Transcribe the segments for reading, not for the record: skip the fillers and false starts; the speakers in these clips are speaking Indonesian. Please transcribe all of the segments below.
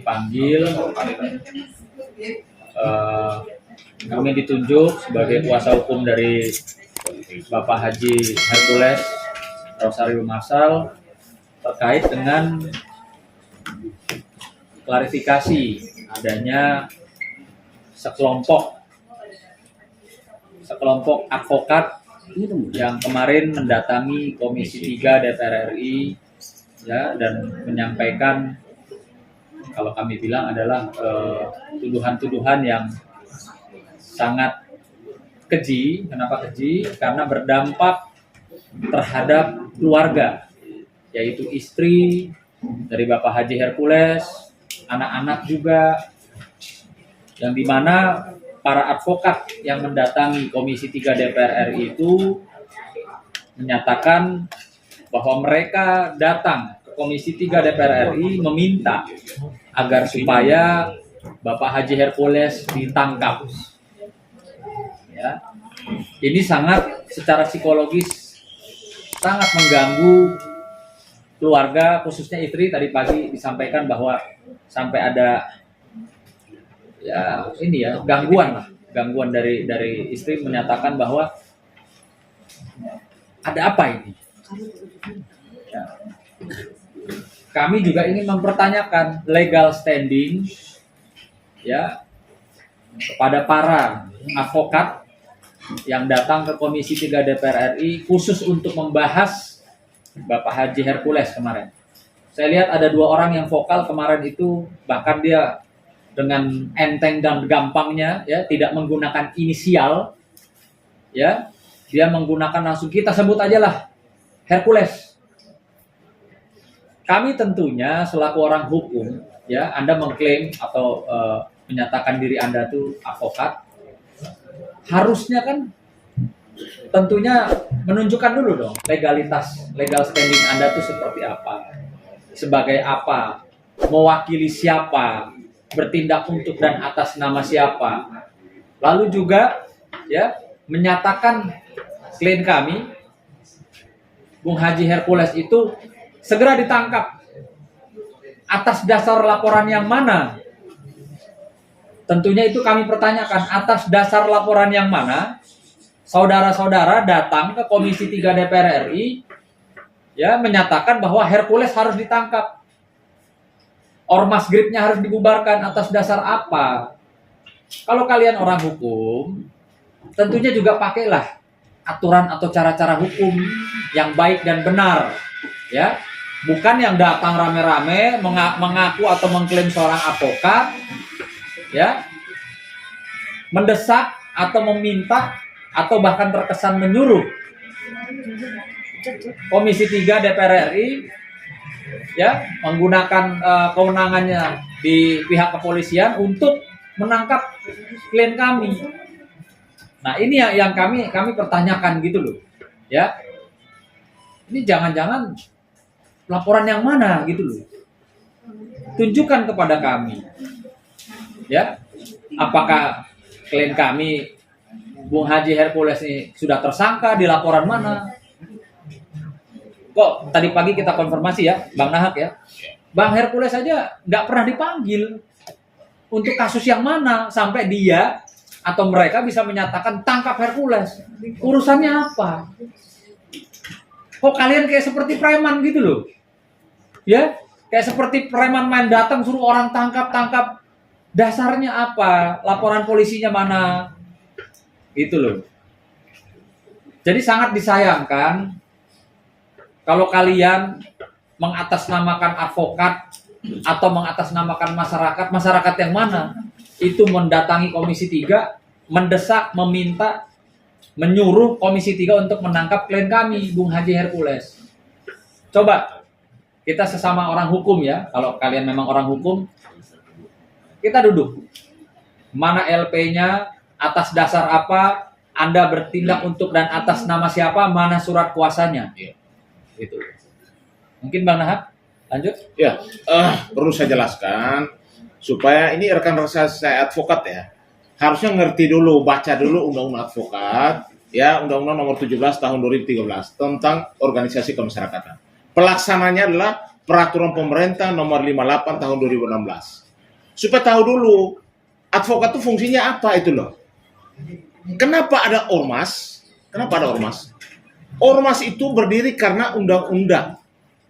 dipanggil, kami ditunjuk sebagai kuasa hukum dari Bapak Haji Hercules Rosario Marsal terkait dengan klarifikasi adanya sekelompok advokat yang kemarin mendatangi Komisi 3 DPR RI ya, dan menyampaikan, kalau kami bilang adalah tuduhan-tuduhan yang sangat keji. Kenapa keji? Karena berdampak terhadap keluarga, yaitu istri dari Bapak Haji Hercules, anak-anak juga, yang dimana para advokat yang mendatangi Komisi 3 DPR RI itu menyatakan bahwa mereka datang ke Komisi 3 DPR RI meminta agar supaya Bapak Haji Hercules ditangkap. Ya. Ini sangat secara psikologis sangat mengganggu keluarga, khususnya istri. Tadi pagi disampaikan bahwa sampai ada gangguan dari istri, menyatakan bahwa ada apa ini. Ya. Kami juga ingin mempertanyakan legal standing ya kepada para advokat yang datang ke Komisi 3 DPR RI khusus untuk membahas Bapak Haji Hercules kemarin. Saya lihat ada 2 orang yang vokal kemarin itu, bahkan dia dengan enteng dan gampangnya ya, tidak menggunakan inisial ya, dia menggunakan langsung, kita sebut aja lah Hercules. Kami tentunya selaku orang hukum ya, Anda mengklaim atau menyatakan diri Anda itu advokat, harusnya kan tentunya menunjukkan dulu dong legal standing Anda itu seperti apa, sebagai apa, mewakili siapa, bertindak untuk dan atas nama siapa. Lalu juga ya menyatakan klien kami Bung Haji Hercules itu segera ditangkap. Atas dasar laporan yang mana? Tentunya itu kami pertanyakan, atas dasar laporan yang mana saudara-saudara datang ke Komisi 3 DPR RI ya menyatakan bahwa Hercules harus ditangkap. Ormas Gripnya harus dibubarkan, atas dasar apa? Kalau kalian orang hukum, tentunya juga pakailah aturan atau cara-cara hukum yang baik dan benar, ya. Bukan yang datang rame-rame mengaku atau mengklaim seorang advokat, ya, mendesak atau meminta atau bahkan terkesan menyuruh Komisi 3 DPR RI ya menggunakan kewenangannya di pihak kepolisian untuk menangkap klien kami. Nah, ini yang kami pertanyakan gitu loh. Ya. Ini jangan-jangan laporan yang mana gitu loh. Tunjukkan kepada kami. Ya. Apakah klien kami Bung Haji Hercules ini sudah tersangka di laporan mana? Kok tadi pagi kita konfirmasi ya, Bang Nahak ya, Bang Hercules aja nggak pernah dipanggil untuk kasus yang mana sampai dia atau mereka bisa menyatakan tangkap Hercules. Urusannya apa? Kok kalian kayak seperti preman gitu loh, ya? Kayak seperti preman main datang suruh orang tangkap. Dasarnya apa? Laporan polisinya mana? Gitu loh. Jadi sangat disayangkan kalau kalian mengatasnamakan advokat atau mengatasnamakan masyarakat yang mana? Itu mendatangi Komisi 3, mendesak, meminta, menyuruh Komisi 3 untuk menangkap klien kami, Bung Haji Hercules. Coba, kita sesama orang hukum ya, kalau kalian memang orang hukum, kita duduk. Mana LP-nya, atas dasar apa, Anda bertindak untuk dan atas nama siapa, mana surat kuasanya. Itu. Mungkin Bang Nahak, lanjut? Ya, perlu saya jelaskan supaya ini rekan saya advokat ya, harusnya ngerti dulu, baca dulu Undang-Undang Advokat, ya Undang-Undang Nomor 17 Tahun 2013 tentang organisasi kemasyarakatan. Pelaksananya adalah Peraturan Pemerintah Nomor 58 Tahun 2016. supaya tahu dulu advokat itu fungsinya apa itu loh. Kenapa ada ormas? Kenapa ada ormas? Ormas itu berdiri karena Undang-Undang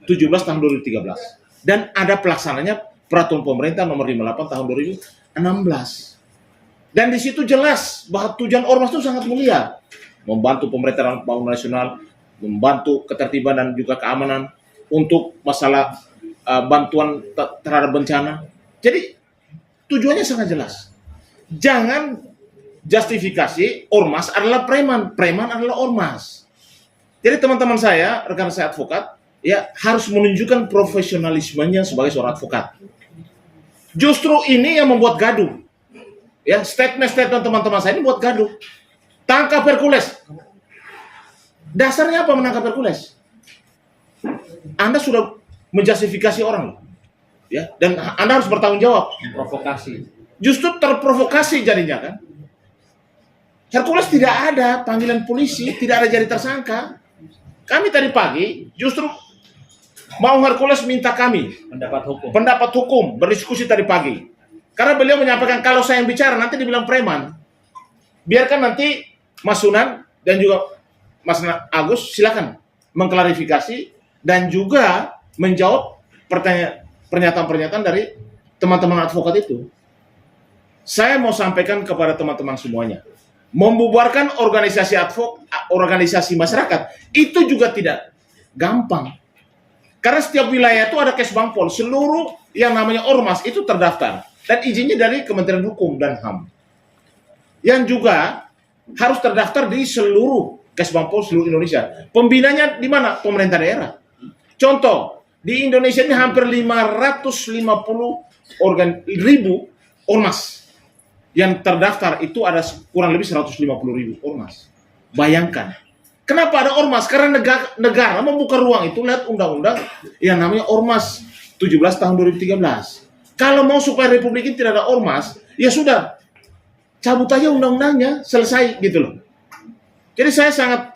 17 tahun 2013 dan ada pelaksananya Peraturan Pemerintah Nomor 58 tahun 2016. Dan di situ jelas bahwa tujuan ormas itu sangat mulia, membantu pemerintah dalam pembangunan nasional, membantu ketertiban dan juga keamanan untuk masalah bantuan terhadap bencana. Jadi tujuannya sangat jelas. Jangan justifikasi ormas adalah preman, preman adalah ormas. Jadi teman-teman saya, rekan saya advokat, ya harus menunjukkan profesionalismenya sebagai seorang advokat. Justru ini yang membuat gaduh. Ya, statement-statement teman-teman saya ini buat gaduh. Tangkap Hercules. Dasarnya apa menangkap Hercules? Anda sudah menjustifikasi orang, ya, dan Anda harus bertanggung jawab. Provokasi. Justru terprovokasi jadinya kan. Hercules tidak ada panggilan polisi, tidak ada jadi tersangka. Kami tadi pagi justru mau Hercules minta kami pendapat hukum berdiskusi tadi pagi. Karena beliau menyampaikan kalau saya yang bicara nanti dibilang preman. Biarkan nanti Mas Sunan dan juga Mas Agus silakan mengklarifikasi dan juga menjawab pernyataan-pernyataan dari teman-teman advokat itu. Saya mau sampaikan kepada teman-teman semuanya, membubarkan organisasi masyarakat itu juga tidak gampang. Karena setiap wilayah itu ada Kesbangpol, seluruh yang namanya ormas itu terdaftar dan izinnya dari Kementerian Hukum dan HAM. Yang juga harus terdaftar di seluruh Kesbangpol seluruh Indonesia. Pembinanya di mana? Pemerintah daerah. Contoh, di Indonesia ini hampir 550.000 ormas. Yang terdaftar itu ada kurang lebih 150.000 ormas. Bayangkan. Kenapa ada ormas? Karena negara membuka ruang itu lihat undang-undang yang namanya Ormas 17 tahun 2013. Kalau mau supaya republik ini tidak ada ormas, ya sudah, cabut aja undang-undangnya, selesai gitu loh. Jadi saya sangat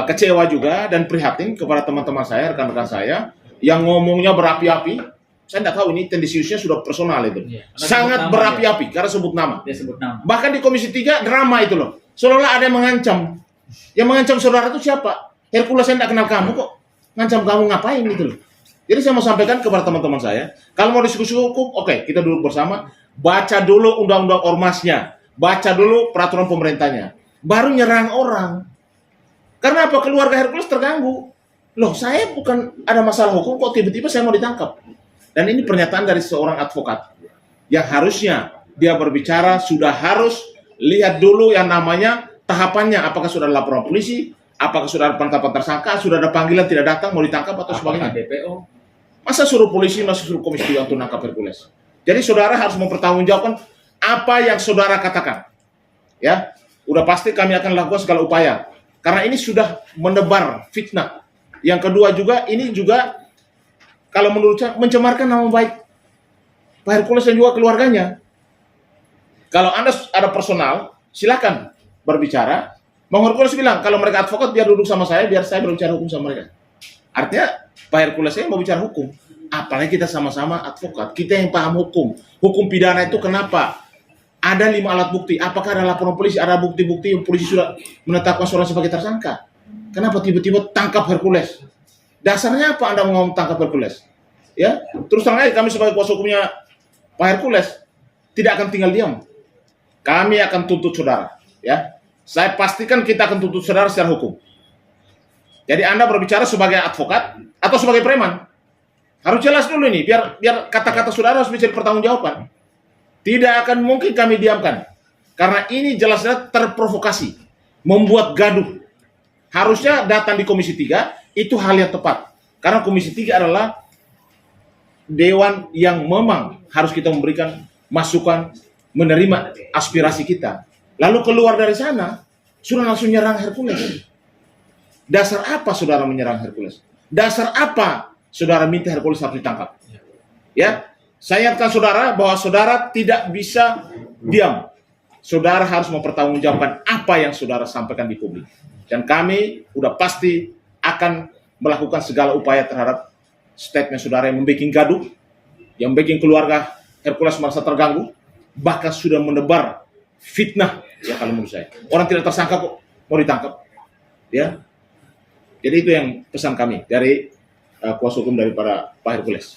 kecewa juga dan prihatin kepada teman-teman saya, rekan-rekan saya yang ngomongnya berapi-api. Saya tidak tahu ini tendensiusnya sudah personal itu. Ya, sangat berapi-api karena sebut nama. Dia sebut nama. Bahkan di Komisi 3 drama itu loh. Seolah-olah ada yang mengancam. Yang mengancam saudara itu siapa? Hercules, saya tidak kenal kamu kok. Ngancam kamu ngapain gitu loh. Jadi saya mau sampaikan kepada teman-teman saya, kalau mau diskusi hukum, oke, kita duduk bersama, baca dulu undang-undang ormasnya, baca dulu peraturan pemerintahnya, baru nyerang orang. Karena apa? Keluarga Hercules terganggu. Loh, saya bukan ada masalah hukum kok tiba-tiba saya mau ditangkap. Dan ini pernyataan dari seorang advokat yang harusnya dia berbicara sudah harus lihat dulu yang namanya tahapannya, apakah sudah ada laporan polisi, apakah sudah ada penetapan tersangka, sudah ada panggilan tidak datang mau ditangkap atau sebagainya. DPO. Masa suruh polisi, masa suruh Komisi 3 untuk nangkap Hercules. Jadi saudara harus mempertanggungjawabkan apa yang saudara katakan. Ya, udah pasti kami akan lakukan segala upaya karena ini sudah menebar fitnah. Yang kedua juga ini juga kalau menurut saya mencemarkan nama baik Pak Hercules dan juga keluarganya. Kalau Anda ada personal, silakan berbicara. Bang Hercules bilang, kalau mereka advokat biar duduk sama saya, biar saya berbicara hukum sama mereka. Artinya Pak Hercules saya mau bicara hukum. Apalagi kita sama-sama advokat, kita yang paham hukum. Hukum pidana itu kenapa? Ada 5 alat bukti. Apakah ada laporan polisi? Ada bukti-bukti yang polisi sudah menetapkan seorang sebagai tersangka? Kenapa tiba-tiba tangkap Hercules? Dasarnya apa Anda mau tangkap Hercules? Ya, terus terang aja kami sebagai kuasa hukumnya Pak Hercules tidak akan tinggal diam. Kami akan tuntut saudara. Ya, saya pastikan kita akan tuntut saudara secara hukum. Jadi Anda berbicara sebagai advokat atau sebagai preman. Harus jelas dulu ini, biar kata-kata saudara harus bisa dipertanggungjawabkan. Tidak akan mungkin kami diamkan. Karena ini jelas-jelas terprovokasi, membuat gaduh. Harusnya datang di Komisi 3 itu hal yang tepat. Karena Komisi 3 adalah dewan yang memang harus kita memberikan masukan, menerima aspirasi kita. Lalu keluar dari sana, sudah langsung nyerang Hercules. Dasar apa saudara menyerang Hercules? Dasar apa saudara minta Hercules harus ditangkap? Ya, saya ingatkan saudara bahwa saudara tidak bisa diam. Saudara harus mempertanggungjawabkan apa yang saudara sampaikan di publik. Dan kami udah pasti akan melakukan segala upaya terhadap statement saudara yang membuat gaduh, yang bikin keluarga Hercules merasa terganggu, bahkan sudah menebar fitnah, ya kalau menurut saya. Orang tidak tersangka kok mau ditangkap, ya. Jadi itu yang pesan kami dari kuasa hukum daripada Pak Hercules.